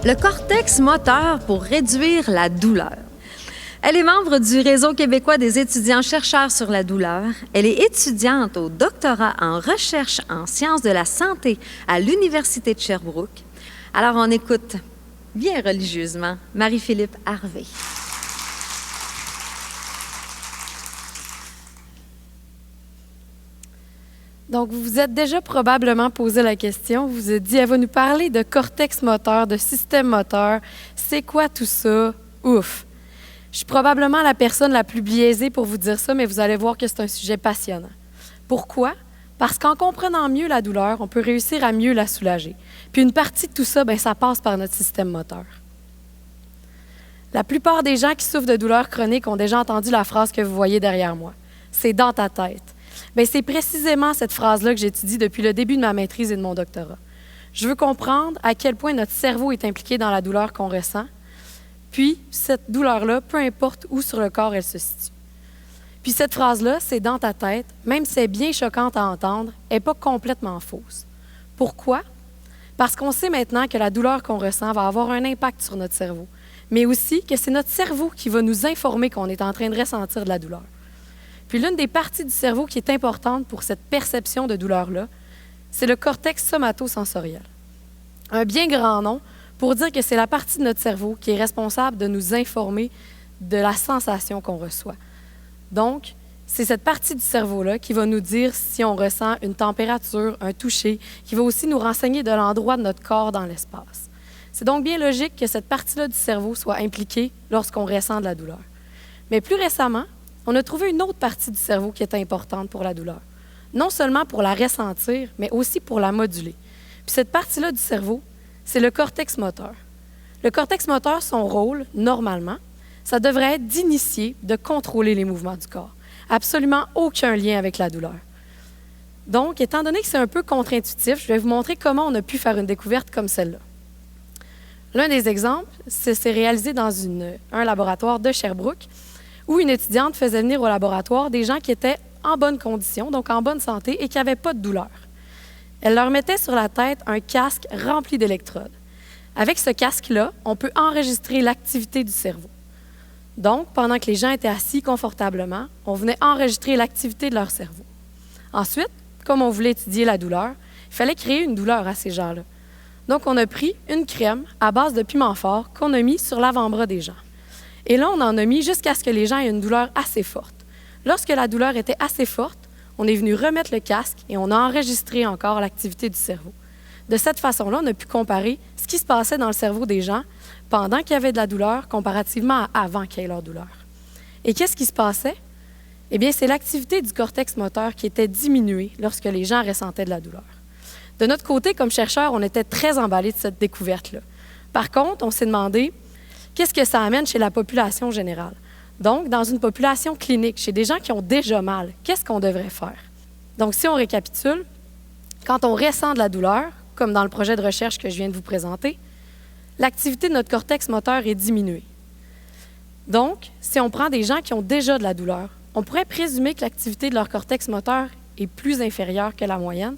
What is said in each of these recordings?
le cortex moteur pour réduire la douleur. Elle est membre du Réseau québécois des étudiants-chercheurs sur la douleur. Elle est étudiante au doctorat en recherche en sciences de la santé à l'Université de Sherbrooke. Alors, on écoute bien religieusement Marie-Philippe Harvey. Donc, vous vous êtes déjà probablement posé la question. Vous vous êtes dit, elle va nous parler de cortex moteur, de système moteur. C'est quoi tout ça? Ouf! Je suis probablement la personne la plus biaisée pour vous dire ça, mais vous allez voir que c'est un sujet passionnant. Pourquoi? Parce qu'en comprenant mieux la douleur, on peut réussir à mieux la soulager. Puis une partie de tout ça, ça passe par notre système moteur. La plupart des gens qui souffrent de douleurs chroniques ont déjà entendu la phrase que vous voyez derrière moi. C'est dans ta tête. C'est précisément cette phrase-là que j'étudie depuis le début de ma maîtrise et de mon doctorat. Je veux comprendre à quel point notre cerveau est impliqué dans la douleur qu'on ressent. Puis, cette douleur-là, peu importe où sur le corps elle se situe. Puis cette phrase-là, c'est dans ta tête, même si c'est bien choquante à entendre, elle n'est pas complètement fausse. Pourquoi? Parce qu'on sait maintenant que la douleur qu'on ressent va avoir un impact sur notre cerveau, mais aussi que c'est notre cerveau qui va nous informer qu'on est en train de ressentir de la douleur. Puis l'une des parties du cerveau qui est importante pour cette perception de douleur-là, c'est le cortex somatosensoriel. Un bien grand nom pour dire que c'est la partie de notre cerveau qui est responsable de nous informer de la sensation qu'on reçoit. Donc, c'est cette partie du cerveau-là qui va nous dire si on ressent une température, un toucher, qui va aussi nous renseigner de l'endroit de notre corps dans l'espace. C'est donc bien logique que cette partie-là du cerveau soit impliquée lorsqu'on ressent de la douleur. Mais plus récemment, on a trouvé une autre partie du cerveau qui est importante pour la douleur. Non seulement pour la ressentir, mais aussi pour la moduler. Puis cette partie-là du cerveau, c'est le cortex moteur. Le cortex moteur, son rôle, normalement, ça devrait être d'initier, de contrôler les mouvements du corps. Absolument aucun lien avec la douleur. Donc, étant donné que c'est un peu contre-intuitif, je vais vous montrer comment on a pu faire une découverte comme celle-là. L'un des exemples, c'est réalisé dans un laboratoire de Sherbrooke, où une étudiante faisait venir au laboratoire des gens qui étaient en bonne condition, donc en bonne santé, et qui n'avaient pas de douleur. Elle leur mettait sur la tête un casque rempli d'électrodes. Avec ce casque-là, on peut enregistrer l'activité du cerveau. Donc, pendant que les gens étaient assis confortablement, on venait enregistrer l'activité de leur cerveau. Ensuite, comme on voulait étudier la douleur, il fallait créer une douleur à ces gens-là. Donc, on a pris une crème à base de piment fort qu'on a mis sur l'avant-bras des gens. Et là, on en a mis jusqu'à ce que les gens aient une douleur assez forte. Lorsque la douleur était assez forte, on est venu remettre le casque et on a enregistré encore l'activité du cerveau. De cette façon-là, on a pu comparer ce qui se passait dans le cerveau des gens pendant qu'il y avait de la douleur comparativement à avant qu'il y ait leur douleur. Et qu'est-ce qui se passait? Eh bien, c'est l'activité du cortex moteur qui était diminuée lorsque les gens ressentaient de la douleur. De notre côté, comme chercheurs, on était très emballés de cette découverte-là. Par contre, on s'est demandé qu'est-ce que ça amène chez la population générale. Donc, dans une population clinique, chez des gens qui ont déjà mal, qu'est-ce qu'on devrait faire? Donc, si on récapitule, quand on ressent de la douleur, comme dans le projet de recherche que je viens de vous présenter, l'activité de notre cortex moteur est diminuée. Donc, si on prend des gens qui ont déjà de la douleur, on pourrait présumer que l'activité de leur cortex moteur est plus inférieure que la moyenne.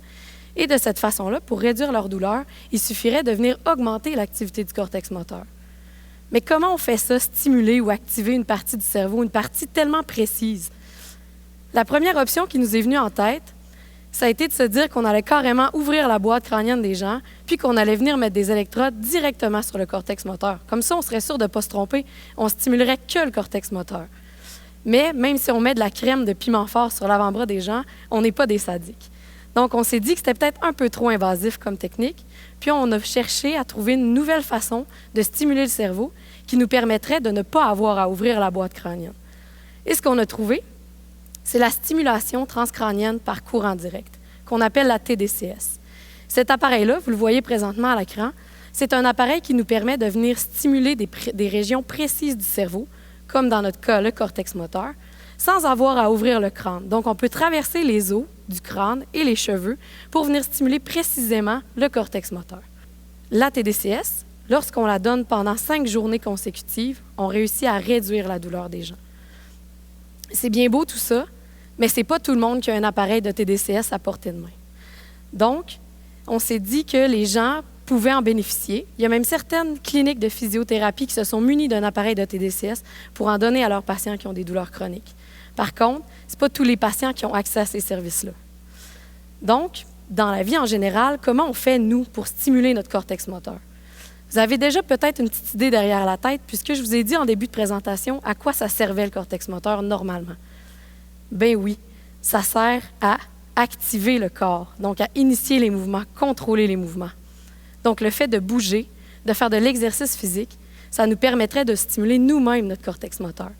Et de cette façon-là, pour réduire leur douleur, il suffirait de venir augmenter l'activité du cortex moteur. Mais comment on fait ça, stimuler ou activer une partie du cerveau, une partie tellement précise? La première option qui nous est venue en tête, ça a été de se dire qu'on allait carrément ouvrir la boîte crânienne des gens, puis qu'on allait venir mettre des électrodes directement sur le cortex moteur. Comme ça, on serait sûr de ne pas se tromper, on stimulerait que le cortex moteur. Mais même si on met de la crème de piment fort sur l'avant-bras des gens, on n'est pas des sadiques. Donc, on s'est dit que c'était peut-être un peu trop invasif comme technique, puis on a cherché à trouver une nouvelle façon de stimuler le cerveau qui nous permettrait de ne pas avoir à ouvrir la boîte crânienne. Et ce qu'on a trouvé, c'est la stimulation transcrânienne par courant direct, qu'on appelle la TDCS. Cet appareil-là, vous le voyez présentement à l'écran, c'est un appareil qui nous permet de venir stimuler des régions précises du cerveau, comme dans notre cas, le cortex moteur, sans avoir à ouvrir le crâne. Donc, on peut traverser les os du crâne et les cheveux pour venir stimuler précisément le cortex moteur. La TDCS, lorsqu'on la donne pendant 5 journées consécutives, on réussit à réduire la douleur des gens. C'est bien beau tout ça, mais ce n'est pas tout le monde qui a un appareil de TDCS à portée de main. Donc, on s'est dit que les gens pouvaient en bénéficier. Il y a même certaines cliniques de physiothérapie qui se sont munies d'un appareil de TDCS pour en donner à leurs patients qui ont des douleurs chroniques. Par contre, ce n'est pas tous les patients qui ont accès à ces services-là. Donc, dans la vie en général, comment on fait, nous, pour stimuler notre cortex moteur? Vous avez déjà peut-être une petite idée derrière la tête, puisque je vous ai dit en début de présentation à quoi ça servait le cortex moteur normalement. Ben oui, ça sert à activer le corps, donc à initier les mouvements, contrôler les mouvements. Donc le fait de bouger, de faire de l'exercice physique, ça nous permettrait de stimuler nous-mêmes notre cortex moteur.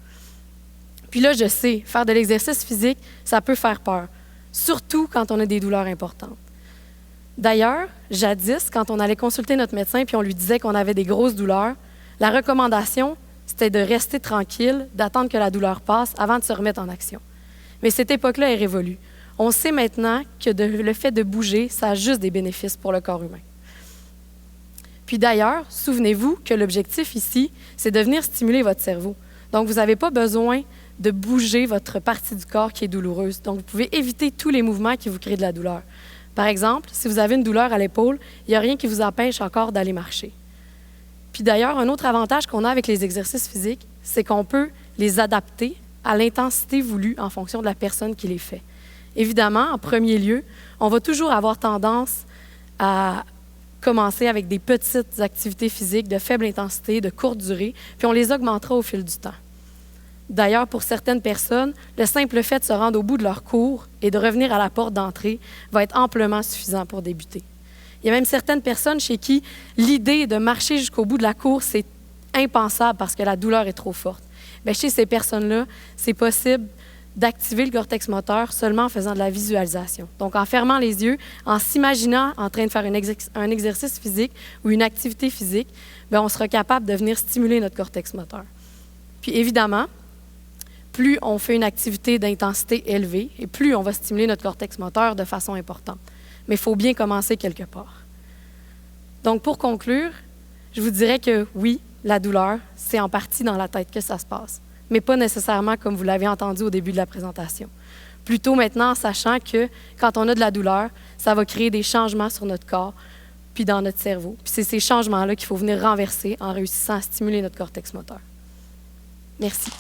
Puis là, je sais, faire de l'exercice physique, ça peut faire peur, surtout quand on a des douleurs importantes. D'ailleurs, jadis, quand on allait consulter notre médecin puis on lui disait qu'on avait des grosses douleurs, la recommandation, c'était de rester tranquille, d'attendre que la douleur passe avant de se remettre en action. Mais cette époque-là est révolue. On sait maintenant que le fait de bouger, ça a juste des bénéfices pour le corps humain. Puis d'ailleurs, souvenez-vous que l'objectif ici, c'est de venir stimuler votre cerveau. Donc, vous n'avez pas besoin de bouger votre partie du corps qui est douloureuse. Donc, vous pouvez éviter tous les mouvements qui vous créent de la douleur. Par exemple, si vous avez une douleur à l'épaule, il n'y a rien qui vous empêche encore d'aller marcher. Puis d'ailleurs, un autre avantage qu'on a avec les exercices physiques, c'est qu'on peut les adapter à l'intensité voulue en fonction de la personne qui les fait. Évidemment, en premier lieu, on va toujours avoir tendance à commencer avec des petites activités physiques de faible intensité, de courte durée, puis on les augmentera au fil du temps. D'ailleurs, pour certaines personnes, le simple fait de se rendre au bout de leur cours et de revenir à la porte d'entrée va être amplement suffisant pour débuter. Il y a même certaines personnes chez qui l'idée de marcher jusqu'au bout de la course, c'est impensable parce que la douleur est trop forte. Bien, chez ces personnes-là, c'est possible d'activer le cortex moteur seulement en faisant de la visualisation. Donc, en fermant les yeux, en s'imaginant en train de faire un exercice physique ou une activité physique, bien, on sera capable de venir stimuler notre cortex moteur. Puis, évidemment, plus on fait une activité d'intensité élevée et plus on va stimuler notre cortex moteur de façon importante. Mais il faut bien commencer quelque part. Donc, pour conclure, je vous dirais que oui, la douleur, c'est en partie dans la tête que ça se passe, mais pas nécessairement comme vous l'avez entendu au début de la présentation. Plutôt maintenant en sachant que quand on a de la douleur, ça va créer des changements sur notre corps puis dans notre cerveau. Puis c'est ces changements-là qu'il faut venir renverser en réussissant à stimuler notre cortex moteur. Merci.